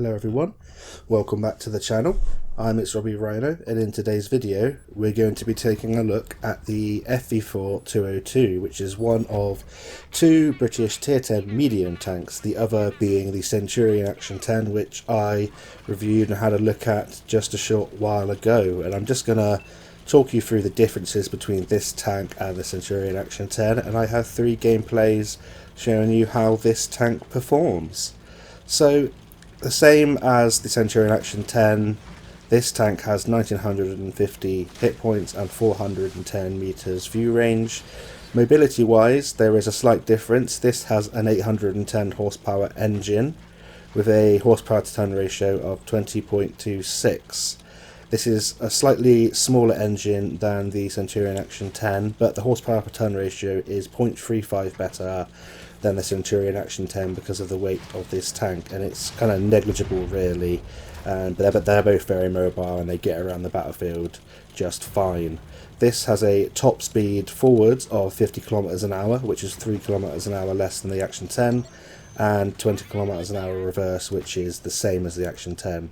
Hello everyone, welcome back to the channel. I'm Robbie Rhino, and in today's video we're going to be taking a look at the FV4202, which is one of two British Tier 10 medium tanks, the other being the Centurion Action 10, which I reviewed and had a look at just a short while ago. And I'm just going to talk you through the differences between this tank and the Centurion Action 10, and I have three gameplays showing you how this tank performs. So, the same as the Centurion Action 10, this tank has 1950 hit points and 410 meters view range. Mobility wise, there is a slight difference. This has an 810 horsepower engine with a horsepower to ton ratio of 20.26. This is a slightly smaller engine than the Centurion Action 10, but the horsepower per ton ratio is 0.35 better than the Centurion Action 10 because of the weight of this tank, and it's kind of negligible really, but they're both very mobile and they get around the battlefield just fine. This has a top speed forwards of 50 kilometers an hour, which is 3 kilometers an hour less than the Action 10, and 20 kilometers an hour reverse, which is the same as the Action 10.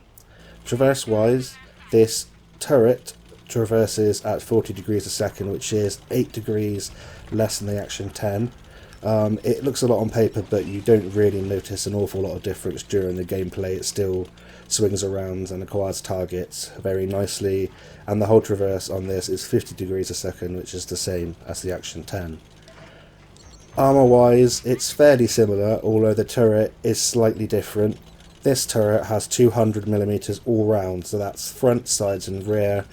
Traverse wise, this turret traverses at 40 degrees a second, which is 8 degrees less than the Action 10. It looks a lot on paper, but you don't really notice an awful lot of difference during the gameplay. It still swings around and acquires targets very nicely, and the whole traverse on this is 50 degrees a second, which is the same as the Action 10. Armour wise, it's fairly similar, although the turret is slightly different. This turret has 200mm all round, so that's front, sides and rear,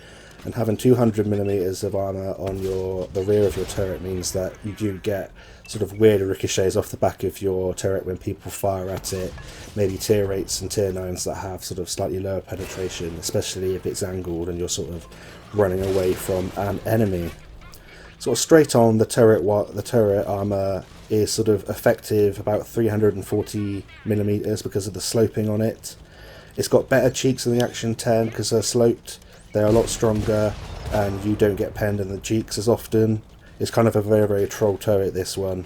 and having 200mm of armour on the rear of your turret means that you do get sort of weird ricochets off the back of your turret when people fire at it, maybe tier 8s and tier 9s that have sort of slightly lower penetration, especially if it's angled and you're sort of running away from an enemy. Sort of straight on, the turret armour is sort of effective about 340mm because of the sloping on it. It's got better cheeks than the Action 10 because they're sloped. They're a lot stronger and you don't get penned in the cheeks as often. It's kind of a very troll turret, this one.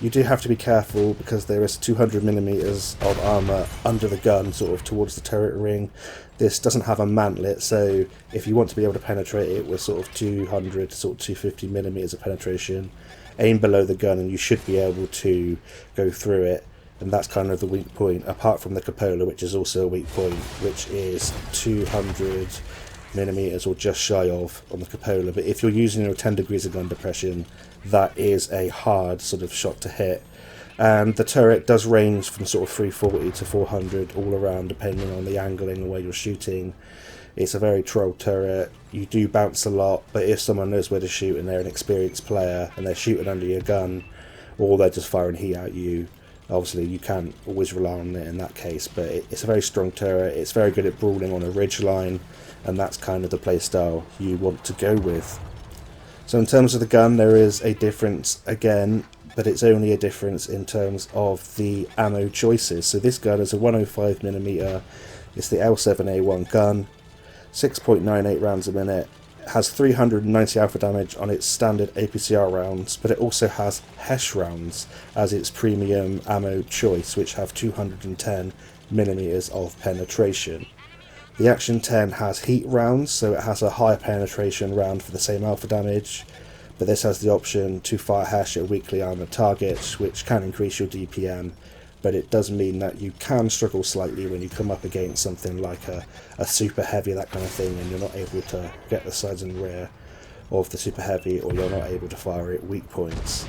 You do have to be careful because there is 200mm of armour under the gun, sort of towards the turret ring. This doesn't have a mantlet, so if you want to be able to penetrate it with sort of 200 to sort of 250mm of penetration, aim below the gun and you should be able to go through it. And that's kind of the weak point, apart from the cupola, which is also a weak point, which is 200mm or just shy of on the cupola. But if you're using your 10 degrees of gun depression, that is a hard sort of shot to hit. And the turret does range from sort of 340 to 400 all around, depending on the angling and where you're shooting. It's a very troll turret. You do bounce a lot, but if someone knows where to shoot and they're an experienced player and they're shooting under your gun, or they're just firing heat at you, obviously you can't always rely on it in that case. But it's a very strong turret. It's very good at brawling on a ridge line, and that's kind of the playstyle you want to go with. So in terms of the gun, there is a difference again, but it's only a difference in terms of the ammo choices. So this gun is a 105mm, it's the L7A1 gun, 6.98 rounds a minute, has 390 alpha damage on its standard APCR rounds, but it also has HESH rounds as its premium ammo choice, which have 210mm of penetration. The Action 10 has heat rounds, so it has a higher penetration round for the same alpha damage, but this has the option to fire HESH at weakly armoured targets, which can increase your DPM, but it does mean that you can struggle slightly when you come up against something like a super heavy, that kind of thing, and you're not able to get the sides and rear of the super heavy, or you're not able to fire at weak points.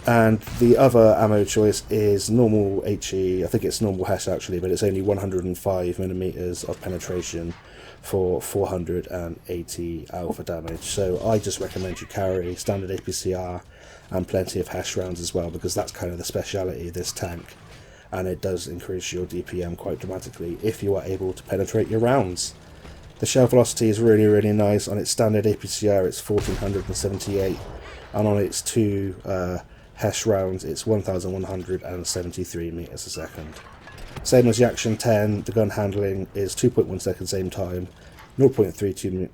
And the other ammo choice is normal HE, I think it's normal HESH actually, but it's only 105mm of penetration for 480 alpha damage. So I just recommend you carry standard APCR and plenty of HESH rounds as well, because that's kind of the speciality of this tank, and it does increase your DPM quite dramatically if you are able to penetrate your rounds. The shell velocity is really nice. On its standard APCR it's 1478, and on its two HESH rounds it's 1173 meters a second. Same as the Action 10, the gun handling is 2.1 seconds aim time, 0.32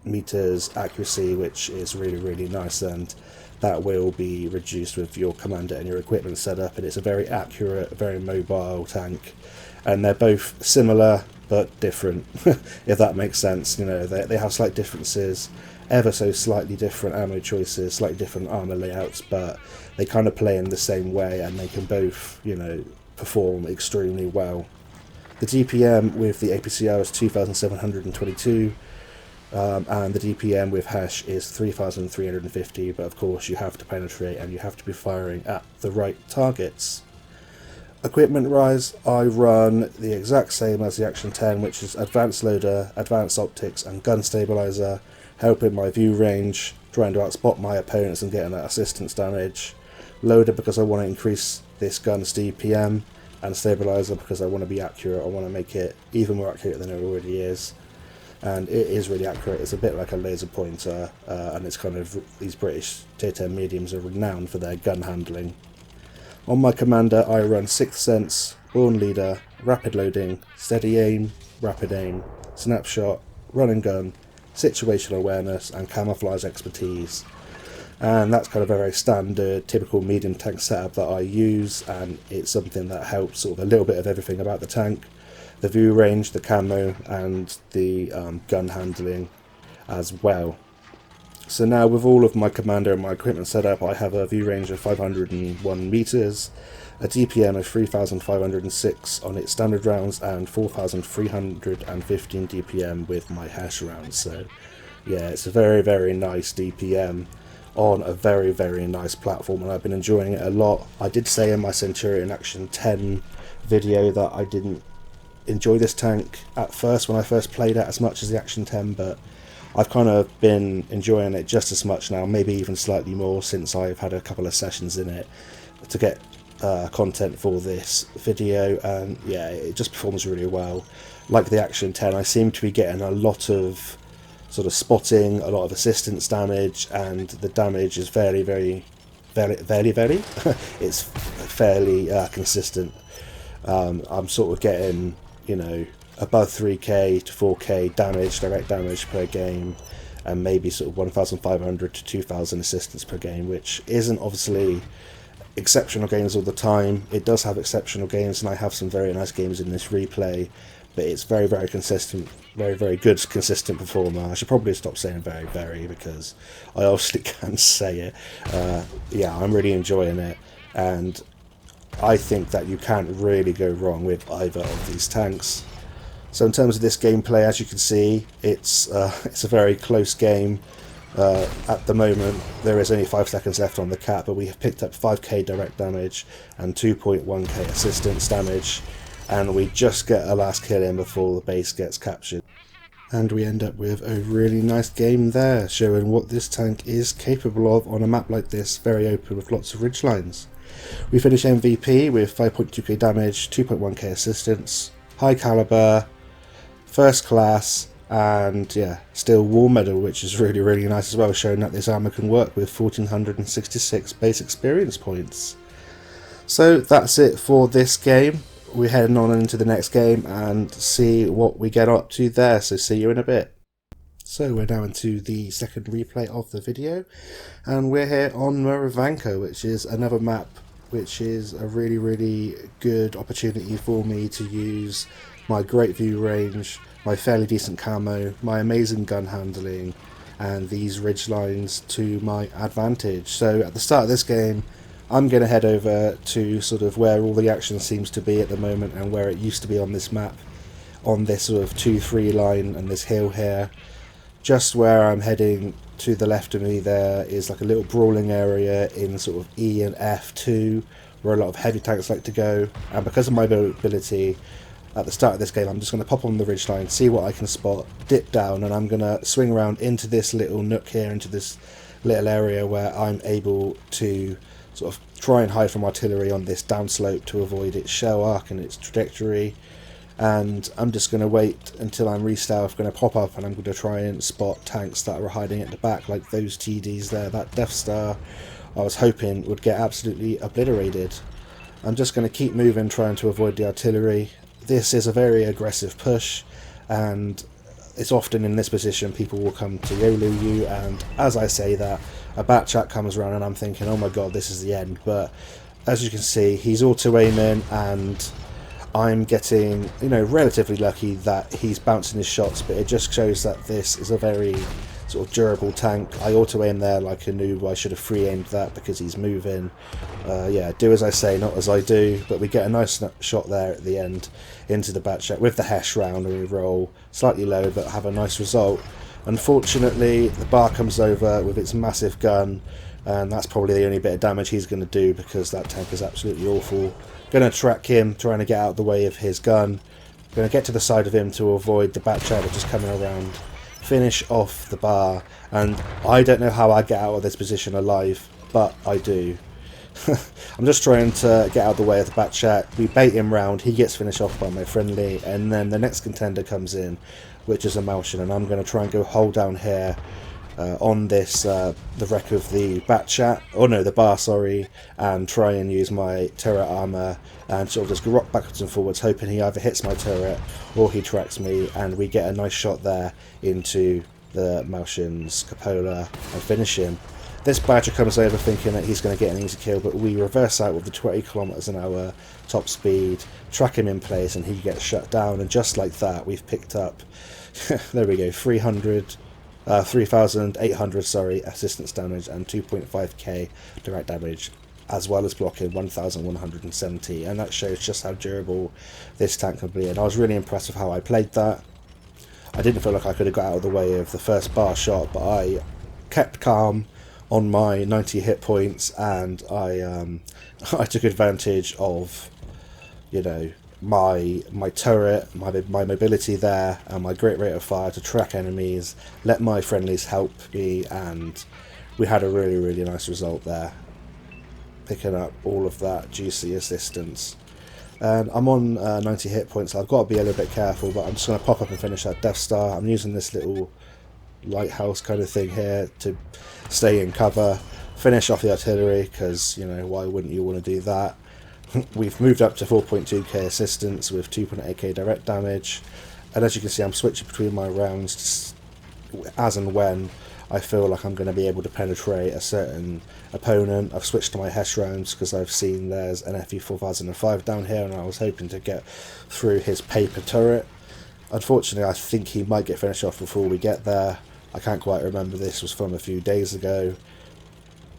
meters accuracy, which is really nice, and that will be reduced with your commander and your equipment setup. And it's a very accurate, very mobile tank, and they're both similar but different, if that makes sense. You know, they have slight differences, ever so slightly different ammo choices, slightly different armor layouts, but they kind of play in the same way, and they can both, you know, perform extremely well. The DPM with the APCR is 2,722, and the DPM with Hash is 3,350, but of course you have to penetrate and you have to be firing at the right targets. Equipment wise, I run the exact same as the Action 10, which is advanced loader, advanced optics and gun stabilizer, helping my view range, trying to outspot my opponents and getting that assistance damage. Loader because I want to increase this gun's DPM, and stabilizer because I want to be accurate. I want to make it even more accurate than it already is, and it is really accurate. It's a bit like a laser pointer, and it's kind of, these British tier 10 mediums are renowned for their gun handling. On my commander, I run Sixth Sense, Born Leader, Rapid Loading, Steady Aim, Rapid Aim, Snapshot, Run and Gun, Situational Awareness and Camouflage Expertise. And that's kind of a very standard, typical medium tank setup that I use, and it's something that helps sort of a little bit of everything about the tank. The view range, the camo, and the gun handling as well. So now with all of my commander and my equipment set up, I have a view range of 501 meters, a DPM of 3,506 on its standard rounds, and 4,315 DPM with my Hash rounds. So yeah, it's a very, very nice DPM on a very, very nice platform, and I've been enjoying it a lot. I did say in my Centurion Action 10 video that I didn't enjoy this tank at first when I first played it as much as the Action 10, but I've kind of been enjoying it just as much now, maybe even slightly more, since I've had a couple of sessions in it to get content for this video. And yeah, it just performs really well. Like the Action 10, I seem to be getting a lot of sort of spotting, a lot of assistance damage, and the damage is very it's fairly consistent. I'm sort of getting, you know, above 3k to 4k damage, direct damage per game, and maybe sort of 1,500 to 2,000 assistance per game, which isn't obviously exceptional games all the time. It does have exceptional games, and I have some very nice games in this replay, but it's very, very consistent, very, very good, consistent performer. I should probably stop saying very, because I obviously can't say it. Yeah, I'm really enjoying it, and I think that you can't really go wrong with either of these tanks. So in terms of this gameplay, as you can see, it's a very close game. At the moment, there is only 5 seconds left on the cap, but we have picked up 5k direct damage and 2.1k assistance damage, and we just get a last kill in before the base gets captured. And we end up with a really nice game there, showing what this tank is capable of on a map like this, very open with lots of ridgelines. We finish MVP with 5.2k damage, 2.1k assistance, high caliber, first class, and yeah, still war medal, which is really, really nice as well, showing that this armour can work with 1,466 base experience points. So that's it for this game. We're heading on into the next game and see what we get up to there, so see you in a bit. So we're now into the second replay of the video, and we're here on Muravanka, which is another map which is a really, really good opportunity for me to use my great view range, my fairly decent camo, my amazing gun handling, and these ridge lines to my advantage. So at the start of this game, I'm going to head over to sort of where all the action seems to be at the moment, and where it used to be on this map, on this sort of 2-3 line and this hill here. Just where I'm heading to the left of me there is like a little brawling area in sort of E and F2, where a lot of heavy tanks like to go, and because of my mobility at the start of this game, I'm just going to pop on the ridgeline, see what I can spot, dip down, and I'm going to swing around into this little nook here, into this little area where I'm able to sort of try and hide from artillery on this downslope to avoid its shell arc and its trajectory. And I'm just going to wait until I'm re-stealth, going to pop up, and I'm going to try and spot tanks that are hiding at the back, like those TDs there. That Death Star I was hoping would get absolutely obliterated. I'm just going to keep moving, trying to avoid the artillery. This is a very aggressive push, and it's often in this position people will come to YOLO you, and as I say that, a bat chat comes around and I'm thinking, oh my god, this is the end. But as you can see, he's auto-aiming, and I'm getting, you know, relatively lucky that he's bouncing his shots, but it just shows that this is a very sort of durable tank. I auto-aim there like a noob. I should have free-aimed that because he's moving. Yeah, do as I say, not as I do, but we get a nice shot there at the end into the back check with the Hesh round, and we roll slightly low but have a nice result. Unfortunately, the bar comes over with its massive gun, and that's probably the only bit of damage he's going to do because that tank is absolutely awful. Going to track him, trying to get out of the way of his gun. Going to get to the side of him to avoid the back chat just coming around. Finish off the bar, and I don't know how I get out of this position alive, but I do. I'm just trying to get out of the way of the back chat. We bait him round, he gets finished off by my friendly, and then the next contender comes in, which is a Malshin, and I'm going to try and go hold down here on this, the wreck of the bat chat, oh no, the bar, sorry, and try and use my turret armour and sort of just rock backwards and forwards, hoping he either hits my turret or he tracks me, and we get a nice shot there into the Malshin's cupola and finish him. This badger comes over thinking that he's going to get an easy kill, but we reverse out with the 20 kilometers an hour top speed, track him in place, and he gets shut down, and just like that we've picked up, there we go, 3,800 assistance damage and 2.5k direct damage, as well as blocking 1,170, and that shows just how durable this tank can be, and I was really impressed with how I played that. I didn't feel like I could have got out of the way of the first bar shot, but I kept calm on my 90 hit points, and I I took advantage of, you know, my turret, my mobility there, and my great rate of fire to track enemies, let my friendlies help me, and we had a really nice result there, picking up all of that juicy assistance. And I'm on 90 hit points, so I've got to be a little bit careful, but I'm just going to pop up and finish that Death Star. I'm using this little lighthouse kind of thing here to stay in cover, finish off the artillery, because, you know, why wouldn't you want to do that? We've moved up to 4.2k assistance with 2.8k direct damage, and as you can see I'm switching between my rounds as and when I feel like I'm going to be able to penetrate a certain opponent. I've switched to my Hesh rounds because I've seen there's an FV4202 down here, and I was hoping to get through his paper turret. Unfortunately, I think he might get finished off before we get there. I can't quite remember, this was from a few days ago.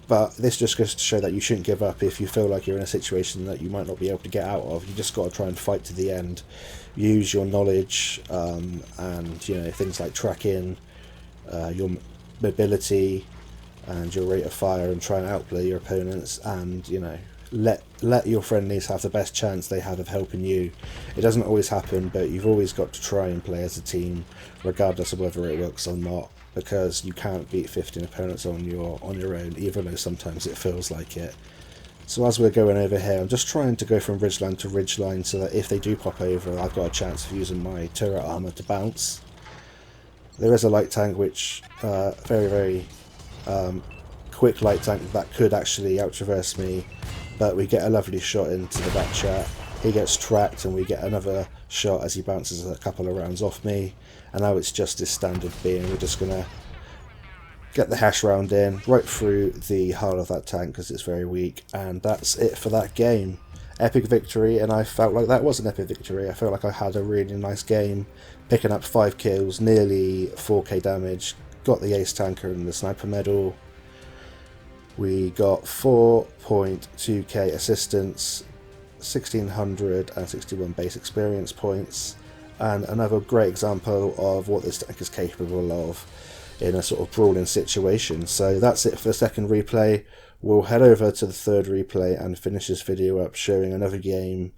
But this just goes to show that you shouldn't give up if you feel like you're in a situation that you might not be able to get out of. You just got to try and fight to the end. Use your knowledge and, you know, things like tracking, your mobility and your rate of fire, and try and outplay your opponents, and, you know, let your friendlies have the best chance they have of helping you. It doesn't always happen, but you've always got to try and play as a team, regardless of whether it works or not, because you can't beat 15 opponents on your own, even though sometimes it feels like it. So as we're going over here, I'm just trying to go from ridgeline to ridgeline so that if they do pop over, I've got a chance of using my turret armour to bounce. There is a light tank, which very quick light tank that could actually out-traverse me, but we get a lovely shot into the back chat. He gets tracked, and we get another shot as he bounces a couple of rounds off me. And now it's just his standard being, we're just going to get the Hesh round in, right through the hull of that tank because it's very weak, and that's it for that game. Epic victory, and I felt like that was an epic victory. I felt like I had a really nice game, picking up 5 kills, nearly 4k damage, got the ace tanker and the sniper medal. We got 4.2k assistance, 1661 base experience points, and another great example of what this tank is capable of in a sort of brawling situation. So that's it for the second replay. We'll head over to the third replay and finish this video up showing another game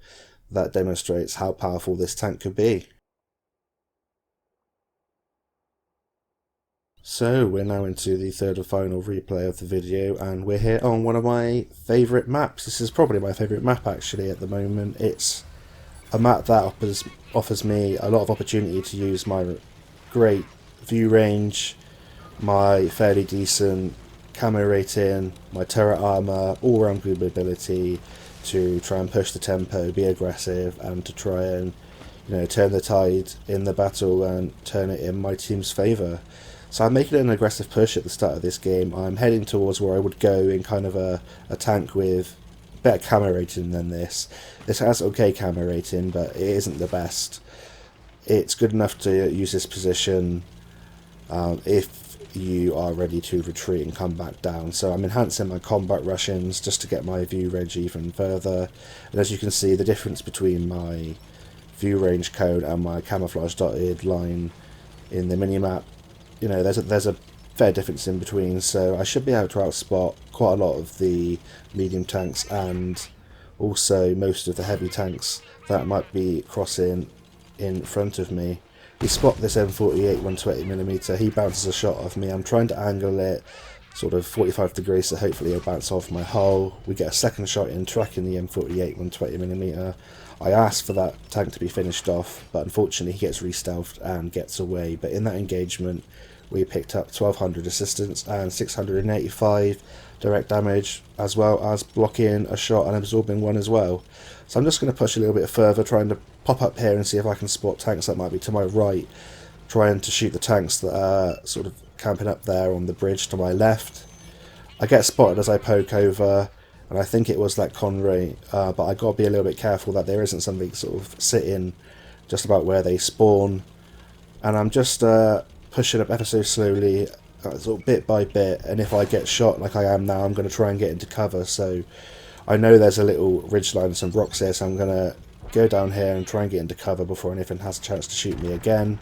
that demonstrates how powerful this tank could be. So we're now into the third and final replay of the video, and we're here on one of my favourite maps. This is probably my favourite map actually at the moment. It's a map that offers me a lot of opportunity to use my great view range, my fairly decent camo rating, my turret armour, all round good mobility, to try and push the tempo, be aggressive, and to try and, you know, turn the tide in the battle and turn it in my team's favour. So I'm making an aggressive push at the start of this game. I'm heading towards where I would go in kind of a tank with better camo rating than this. This has okay camo rating, but it isn't the best. It's good enough to use this position if you are ready to retreat and come back down. So I'm enhancing my combat rush-ins just to get my view range even further. And as you can see, the difference between my view range cone and my camouflage dotted line in the minimap, you know, there's a fair difference in between, so I should be able to outspot quite a lot of the medium tanks and also most of the heavy tanks that might be crossing in front of me. We spot this M48 120mm, he bounces a shot off me. I'm trying to angle it sort of 45 degrees so hopefully it'll bounce off my hull. We get a second shot in tracking the M48 120mm. I asked for that tank to be finished off, but unfortunately he gets re-stealthed and gets away. But in that engagement we picked up 1200 assistance and 685 direct damage, as well as blocking a shot and absorbing one as well. So I'm just going to push a little bit further, trying to pop up here and see if I can spot tanks that might be to my right, trying to shoot the tanks that are sort of camping up there on the bridge to my left. I get spotted as I poke over, and I think it was that Conray, but I got to be a little bit careful that there isn't something sort of sitting just about where they spawn. And I'm just pushing up ever so slowly, sort of bit by bit, and if I get shot like I am now, I'm going to try and get into cover. So I know there's a little ridgeline and some rocks here, so I'm going to go down here and try and get into cover before anything has a chance to shoot me again.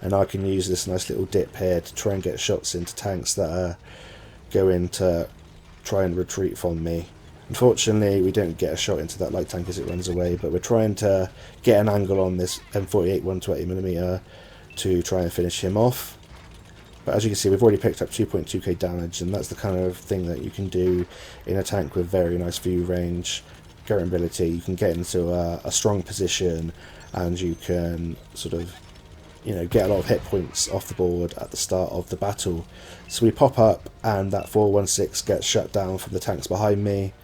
And I can use this nice little dip here to try and get shots into tanks that are going to try and retreat from me. Unfortunately, we don't get a shot into that light tank as it runs away, but we're trying to get an angle on this M48 120mm to try and finish him off. But as you can see, we've already picked up 2.2k damage, and that's the kind of thing that you can do in a tank with very nice view range, current ability. You can get into a strong position, and you can sort of, you know, get a lot of hit points off the board at the start of the battle. So we pop up, and that 416 gets shut down from the tanks behind me.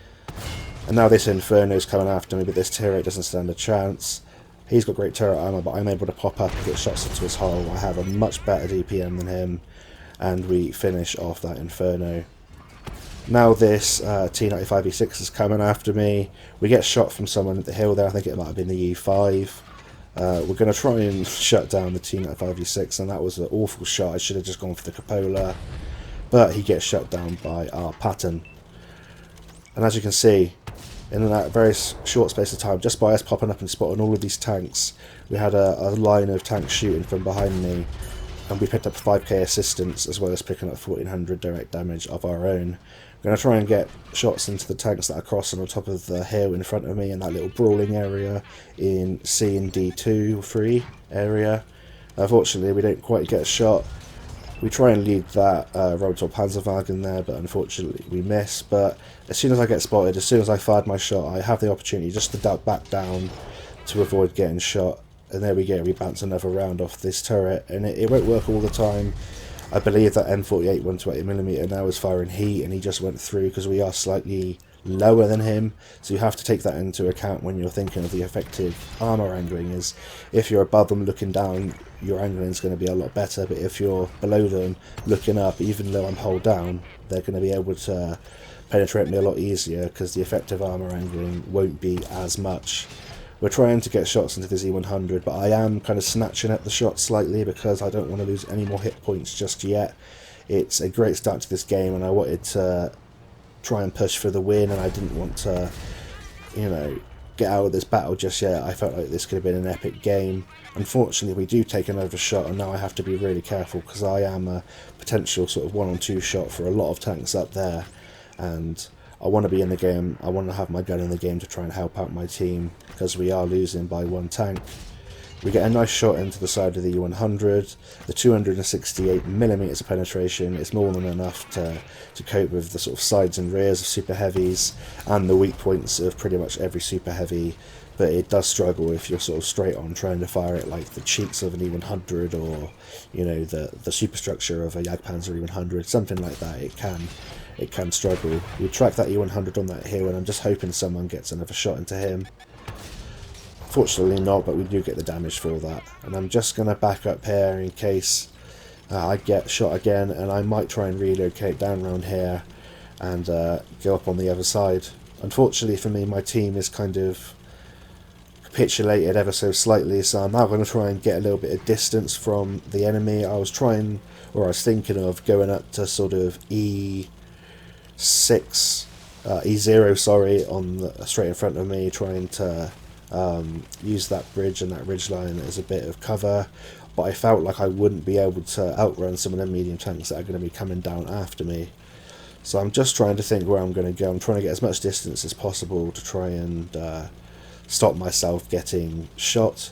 And now this Inferno's coming after me, but this tier 8 doesn't stand a chance. He's got great turret armor, but I'm able to pop up and get shots into his hull. I have a much better DPM than him, and we finish off that Inferno. Now this T95E6 is coming after me. We get shot from someone at the hill there. I think it might have been the E5. We're going to try and shut down the T95E6, and that was an awful shot. I should have just gone for the cupola, but he gets shut down by our pattern. And as you can see, in that very short space of time, just by us popping up and spotting all of these tanks, we had a line of tanks shooting from behind me, and we picked up 5k assistance as well as picking up 1400 direct damage of our own. I'm going to try and get shots into the tanks that are crossing on top of the hill in front of me in that little brawling area in C and D2 or 3 area. Unfortunately, we don't quite get a shot. We try and lead that Rotor Panzerwagen there, but unfortunately we miss. But as soon as I get spotted, as soon as I fired my shot, I have the opportunity just to duck back down to avoid getting shot. And there we go, we bounce another round off this turret, and it won't work all the time. I believe that M48 120mm now is firing heat, and he just went through because we are slightly lower than him, so you have to take that into account when you're thinking of the effective armor angling. Is if you're above them looking down, your angling is going to be a lot better, but if you're below them looking up, even though I'm hull down, they're going to be able to penetrate me a lot easier because the effective armor angling won't be as much. We're trying to get shots into the Z100, but I am kind of snatching at the shot slightly because I don't want to lose any more hit points just yet. It's a great start to this game, and I wanted to try and push for the win, and I didn't want to, you know, get out of this battle just yet. I felt like this could have been an epic game. Unfortunately, we do take another shot, and now I have to be really careful because I am a potential sort of 1-on-2 shot for a lot of tanks up there, and I want to be in the game. I want to have my gun in the game to try and help out my team because we are losing by 1 tank. We get a nice shot into the side of the U100. The 268mm of penetration is more than enough to cope with the sort of sides and rears of super heavies and the weak points of pretty much every super heavy, but it does struggle if you're sort of straight on trying to fire it like the cheeks of an E100 or, you know, the superstructure of a Jagdpanzer E100, something like that. It can struggle. We track that E100 on that hill, and I'm just hoping someone gets another shot into him. Fortunately not, but we do get the damage for that. And I'm just going to back up here in case I get shot again, and I might try and relocate down around here and go up on the other side. Unfortunately for me, my team is kind of capitulated ever so slightly, so I'm now going to try and get a little bit of distance from the enemy. I was thinking of going up to sort of E0, sorry, on the, straight in front of me, trying to use that bridge and that ridge line as a bit of cover, but I felt like I wouldn't be able to outrun some of the medium tanks that are going to be coming down after me. So I'm just trying to think where I'm going to go. I'm trying to get as much distance as possible to try and stop myself getting shot.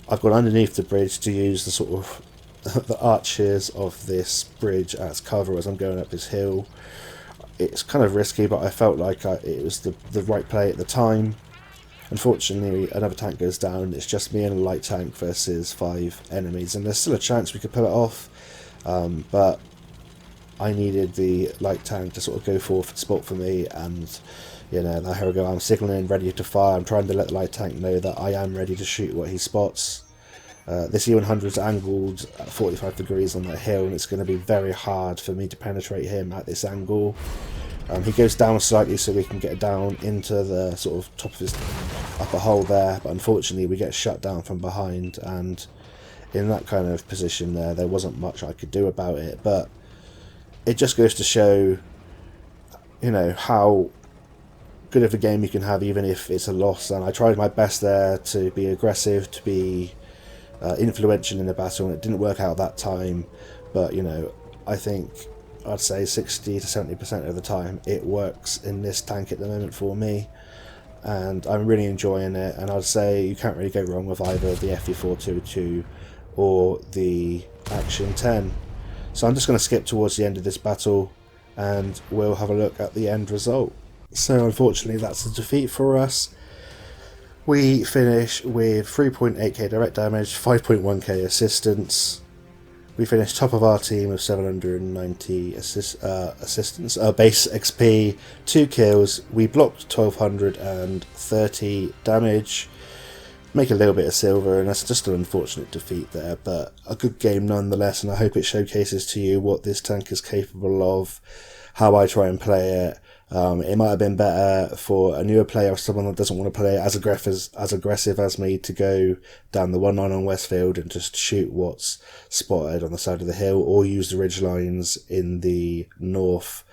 I've gone underneath the bridge to use the sort of the arches of this bridge as cover as I'm going up this hill. It's kind of risky, but I felt like it was the right play at the time. Unfortunately, another tank goes down. It's just me and a light tank versus 5 enemies, and there's still a chance we could pull it off, but I needed the light tank to sort of go forth and spot for me, and you know, now here we go, I'm signalling ready to fire. I'm trying to let the light tank know that I am ready to shoot what he spots. This E100 is angled at 45 degrees on that hill, and it's going to be very hard for me to penetrate him at this angle. He goes down slightly so we can get down into the sort of top of his upper hull there, but unfortunately we get shut down from behind, and in that kind of position there wasn't much I could do about it. But it just goes to show, you know, how good of a game you can have even if it's a loss, and I tried my best there to be aggressive, to be influential in the battle, and it didn't work out that time, but you know, I think I'd say 60 to 70% of the time it works in this tank at the moment for me, and I'm really enjoying it. And I'd say you can't really go wrong with either the FV4202 or the Action 10. So I'm just going to skip towards the end of this battle and we'll have a look at the end result. So unfortunately that's a defeat for us. We finish with 3.8k direct damage, 5.1k assistance. We finished top of our team with 790 assistance, base XP, 2 kills. We blocked 1230 damage, make a little bit of silver, and that's just an unfortunate defeat there, but a good game nonetheless, and I hope it showcases to you what this tank is capable of, how I try and play it. It might have been better for a newer player or someone that doesn't want to play it as aggressive as me to go down the 1-9 on Westfield and just shoot what's spotted on the side of the hill, or use the ridge lines in the north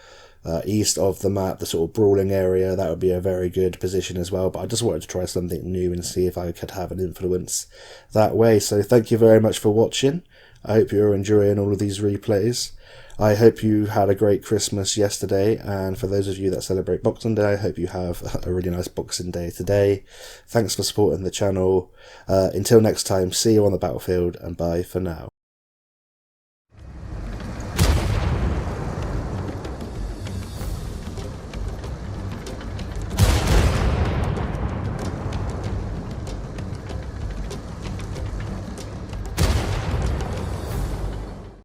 east of the map, the sort of brawling area. That would be a very good position as well, but I just wanted to try something new and see if I could have an influence that way. So thank you very much for watching. I hope you're enjoying all of these replays. I hope you had a great Christmas yesterday, and for those of you that celebrate Boxing Day, I hope you have a really nice Boxing Day today. Thanks for supporting the channel. Until next time, see you on the battlefield, and bye for now.